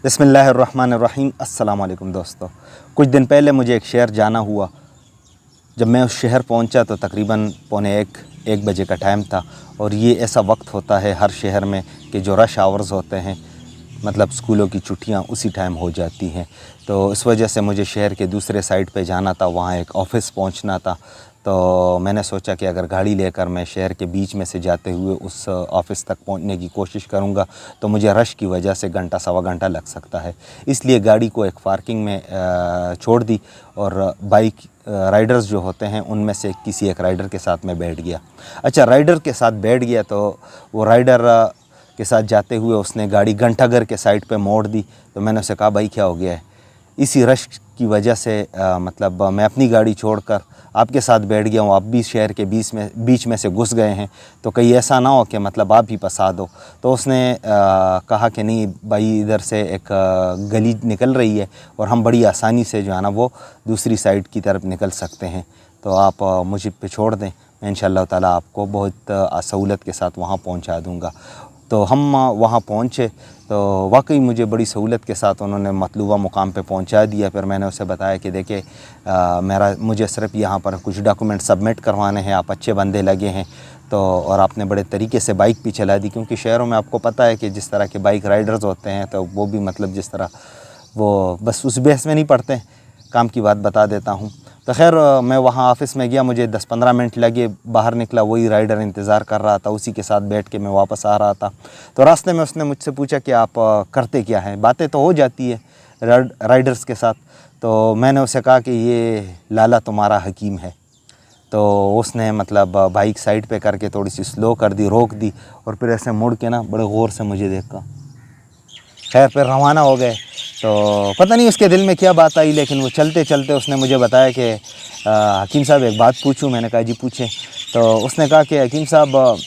बिस्मिल्लाहिर्रहमानिर्रहीम। अस्सलाम वालेकुम दोस्तों। कुछ दिन पहले मुझे एक शहर जाना हुआ। जब मैं उस शहर पहुंचा तो तकरीबन पौने एक बजे का टाइम था। और ये ऐसा वक्त होता है हर शहर में कि जो रश आवर्स होते हैं, मतलब स्कूलों की छुट्टियां उसी टाइम हो जाती हैं। तो इस वजह से मुझे शहर के दूसरे साइड पे जाना था, वहाँ एक ऑफ़िस पहुंचना था। तो मैंने सोचा कि अगर गाड़ी लेकर मैं शहर के बीच में से जाते हुए उस ऑफ़िस तक पहुंचने की कोशिश करूंगा तो मुझे रश की वजह से घंटा सवा घंटा लग सकता है। इसलिए गाड़ी को एक पार्किंग में छोड़ दी और बाइक राइडर्स जो होते हैं उनमें से किसी एक राइडर के साथ मैं बैठ गया। अच्छा, राइडर के साथ बैठ गया तो वो राइडर के साथ जाते हुए उसने गाड़ी घंटाघर के साइड पे मोड़ दी। तो मैंने उसे कहा, भाई क्या हो गया है? इसी रश की वजह से मतलब मैं अपनी गाड़ी छोड़कर आपके साथ बैठ गया हूँ, आप भी शहर के बीच में से घुस गए हैं, तो कहीं ऐसा ना हो कि मतलब आप ही फंसा दो। तो उसने कहा कि नहीं भाई, इधर से एक गली निकल रही है और हम बड़ी आसानी से जो है ना वो दूसरी साइड की तरफ निकल सकते हैं, तो आप मुझे पे छोड़ दें, मैं इंशाअल्लाह ताला आपको बहुत सहूलत के साथ वहाँ पहुँचा दूँगा। तो हम वहाँ पहुँचे तो वाकई मुझे बड़ी सहूलत के साथ उन्होंने मतलूबा मुकाम पे पहुँचा दिया। फिर मैंने उसे बताया कि देखिए मुझे सिर्फ यहाँ पर कुछ डॉक्यूमेंट सबमिट करवाने हैं, आप अच्छे बंदे लगे हैं तो, और आपने बड़े तरीके से बाइक भी चला दी। क्योंकि शहरों में आपको पता है कि जिस तरह के बाइक राइडर्स होते हैं तो वो भी मतलब जिस तरह वो बस उस बहस में नहीं पड़ते हैं। काम की बात बता देता हूँ। तो खैर मैं वहाँ ऑफ़िस में गया, मुझे 10-15 मिनट लगे, बाहर निकला, वही राइडर इंतज़ार कर रहा था, उसी के साथ बैठ के मैं वापस आ रहा था। तो रास्ते में उसने मुझसे पूछा कि आप करते क्या हैं? बातें तो हो जाती है राइडर्स के साथ। तो मैंने उसे कहा कि ये लाला तुम्हारा हकीम है। तो उसने मतलब बाइक साइड पे करके थोड़ी सी स्लो कर दी, रोक दी, और फिर ऐसे मुड़ के ना बड़े गौर से मुझे देखा। खैर फिर रवाना हो गए। तो पता नहीं उसके दिल में क्या बात आई, लेकिन वो चलते चलते उसने मुझे बताया कि हकीम साहब एक बात पूछूं। मैंने कहा जी पूछें। तो उसने कहा कि हकीम साहब,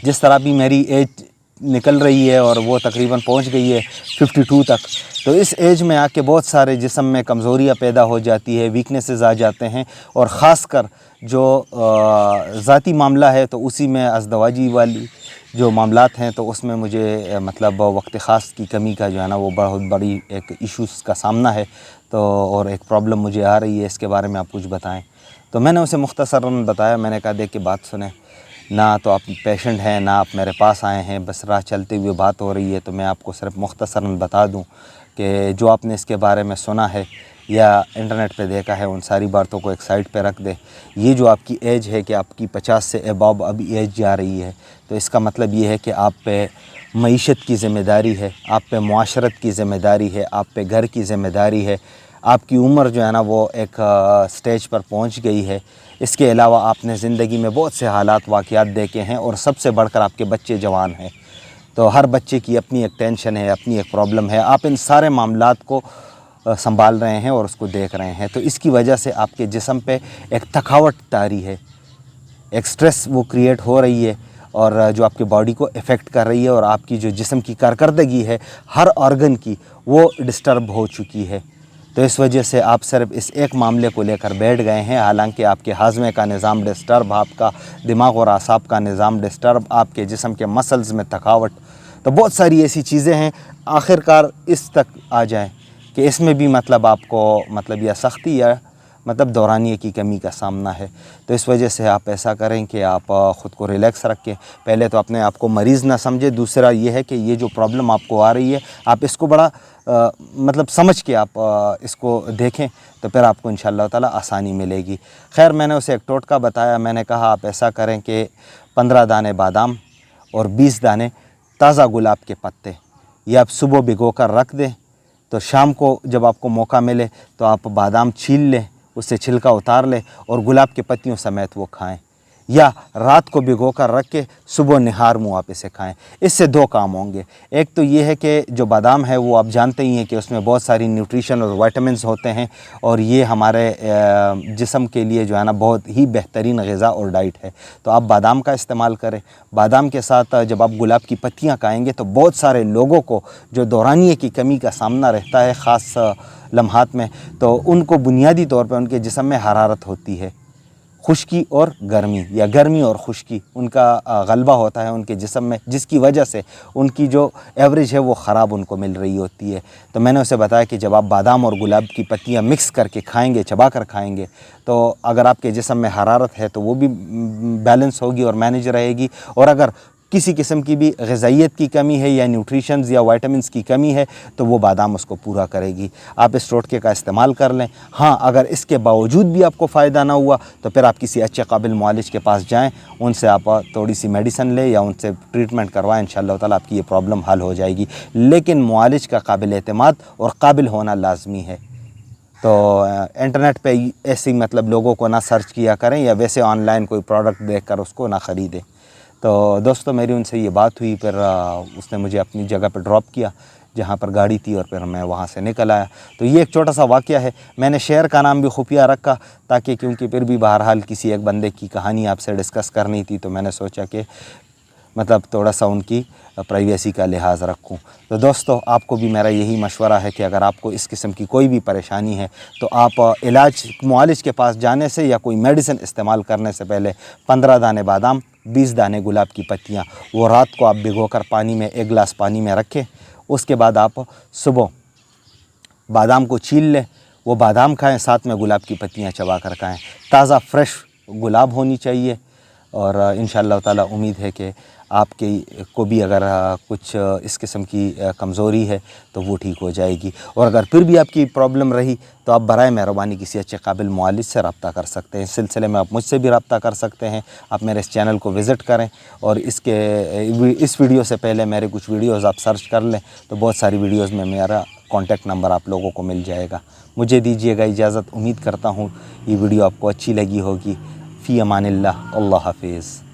जिस तरह भी मेरी एज निकल रही है और वो तकरीबन पहुंच गई है 52 तक, तो इस एज में आके बहुत सारे जिस्म में कमज़ोरियाँ पैदा हो जाती है, वीकनेसेस आ जाते हैं, और ख़ासकर जो ज़ाती मामला है तो उसी में अज़दवाजी वाली जो मामलात हैं तो उसमें मुझे मतलब वक्त ख़ास की कमी का जो है ना वो बहुत बड़ी एक इश्यूज़ का सामना है। तो और एक प्रॉब्लम मुझे आ रही है, इसके बारे में आप कुछ बताएं। तो मैंने उसे मुख्तसरन बताया। मैंने कहा देख के बात सुने, ना तो आप पेशेंट हैं ना आप मेरे पास आए हैं, बस राह चलते हुए बात हो रही है। तो मैं आपको सिर्फ मुख्तसरन बता दूं कि जो आपने इसके बारे में सुना है या इंटरनेट पे देखा है उन सारी बातों को एक साइड पे रख दे। ये जो आपकी एज है कि आपकी 50 से अबव अभी एज जा रही है, तो इसका मतलब ये है कि आप पे मईशत की ज़िम्मेदारी है, आप पे मुआशरत की ज़िम्मेदारी है, आप पे घर की ज़िम्मेदारी है। आपकी उम्र जो है ना वो एक स्टेज पर पहुंच गई है। इसके अलावा आपने ज़िंदगी में बहुत से हालात वाक़यात देखे हैं, और सबसे बढ़कर आपके बच्चे जवान हैं। तो हर बच्चे की अपनी एक टेंशन है, अपनी एक प्रॉब्लम है। आप इन सारे मामलात को संभाल रहे हैं और उसको देख रहे हैं। तो इसकी वजह से आपके जिस्म पे एक थकावट तारी है, एक स्ट्रेस वो क्रिएट हो रही है, और जो आपके बॉडी को इफ़ेक्ट कर रही है, और आपकी जो जिस्म की कारकर्दगी है हर ऑर्गन की वो डिस्टर्ब हो चुकी है। तो इस वजह से आप सिर्फ इस एक मामले को लेकर बैठ गए हैं। हालांकि आपके हाजमे का निज़ाम डिस्टर्ब, आपका दिमाग और आसाब का निज़ाम डिस्टर्ब, आपके जिस्म के मसल्स में थकावट, तो बहुत सारी ऐसी चीज़ें हैं। आखिरकार इस तक आ जाएं कि इसमें भी मतलब आपको मतलब या सख्ती या मतलब दौरानिए की कमी का सामना है। तो इस वजह से आप ऐसा करें कि आप ख़ुद को रिलैक्स रखें। पहले तो अपने आप को मरीज़ ना समझें। दूसरा ये है कि ये जो प्रॉब्लम आपको आ रही है आप इसको बड़ा मतलब समझ के आप इसको देखें, तो फिर आपको इंशाअल्लाह ताला आसानी मिलेगी। खैर मैंने उसे एक टोटका बताया। मैंने कहा आप ऐसा करें कि 15 दाने बादाम और 20 दाने ताज़ा गुलाब के पत्ते ये आप सुबह भिगो कर रख दें। तो शाम को जब आपको मौका मिले तो आप बादाम छील लें, उससे छिलका उतार लें और गुलाब के पत्तियों समेत वो खाएं, या रात को भिगो कर रख के सुबह निहार मुँह आप इसे खाएं। इससे दो काम होंगे। एक तो ये है कि जो बादाम है वो आप जानते ही हैं कि उसमें बहुत सारी न्यूट्रिशन और विटामिन्स होते हैं, और ये हमारे जिस्म के लिए जो है ना बहुत ही बेहतरीन ग़िज़ा और डाइट है। तो आप बादाम का इस्तेमाल करें। बादाम के साथ जब आप गुलाब की पत्तियाँ खाएँगे तो बहुत सारे लोगों को जो दौरानिए की कमी का सामना रहता है ख़ास लम्हात में, तो उनको बुनियादी तौर पर उनके जिस्म में हरारत होती है, खुश्की और गर्मी या गर्मी और खुश्की उनका गलबा होता है उनके जिस्म में, जिसकी वजह से उनकी जो एवरेज है वो ख़राब उनको मिल रही होती है। तो मैंने उसे बताया कि जब आप बादाम और गुलाब की पत्तियां मिक्स करके खाएंगे, चबा कर खाएंगे, तो अगर आपके जिस्म में हरारत है तो वो भी बैलेंस होगी और मैनेज रहेगी। और अगर किसी किस्म की भी ग़िज़ाइयत की कमी है या न्यूट्रिशंस या विटामिन्स की कमी है तो वो बादाम उसको पूरा करेगी। आप इस टोटके का इस्तेमाल कर लें। हाँ, अगर इसके बावजूद भी आपको फ़ायदा ना हुआ तो फिर आप किसी अच्छे काबिल मुआलिज के पास जाएं, उनसे आप थोड़ी सी मेडिसिन लें या उनसे ट्रीटमेंट करवाएं। इंशाअल्लाह ताला आपकी ये प्रॉब्लम हल हो जाएगी। लेकिन मुआलिज का काबिल एतमाद और काबिल होना लाजमी है। तो इंटरनेट पे ऐसी मतलब लोगों को ना सर्च किया करें या वैसे ऑनलाइन कोई प्रोडक्ट देखकर उसको ना ख़रीदें। तो दोस्तों मेरी उनसे ये बात हुई, फिर उसने मुझे अपनी जगह पर ड्रॉप किया जहाँ पर गाड़ी थी और फिर मैं वहाँ से निकल आया। तो ये एक छोटा सा वाक़या है। मैंने शहर का नाम भी खुफिया रखा ताकि, क्योंकि फिर भी बहरहाल किसी एक बंदे की कहानी आपसे डिस्कस करनी थी, तो मैंने सोचा कि मतलब थोड़ा सा उनकी प्राइवेसी का लिहाज रखूं। तो दोस्तों आपको भी मेरा यही मशवरा है कि अगर आपको इस किस्म की कोई भी परेशानी है तो आप इलाज मुआलिज के पास जाने से या कोई मेडिसिन इस्तेमाल करने से पहले 15 दाने बादाम, 20 दाने गुलाब की पत्तियां वो रात को आप भिगोकर पानी में 1 गिलास पानी में रखें। उसके बाद आप सुबह बादाम को छील लें, वो बादाम खाएं, साथ में गुलाब की पत्तियां चबा कर खाएँ। ताज़ा फ्रेश गुलाब होनी चाहिए और इंशाअल्लाह ताला उम्मीद है कि आपके को भी अगर कुछ इस किस्म की कमज़ोरी है तो वो ठीक हो जाएगी। और अगर फिर भी आपकी प्रॉब्लम रही तो आप बराए मेहरबानी किसी अच्छे काबिल मुआलिज से रब्ता कर सकते हैं। इस सिलसिले में आप मुझसे भी रब्ता कर सकते हैं। आप मेरे इस चैनल को विज़िट करें और इस वीडियो से पहले मेरे कुछ वीडियोज़ आप सर्च कर लें तो बहुत सारी वीडियोज़ में मेरा कॉन्टैक्ट नंबर आप लोगों को मिल जाएगा। मुझे दीजिएगा इजाज़त। उम्मीद करता हूँ ये वीडियो आपको अच्छी लगी होगी। फ़ी अमानिल्लाह, अल्लाह हाफ़िज़।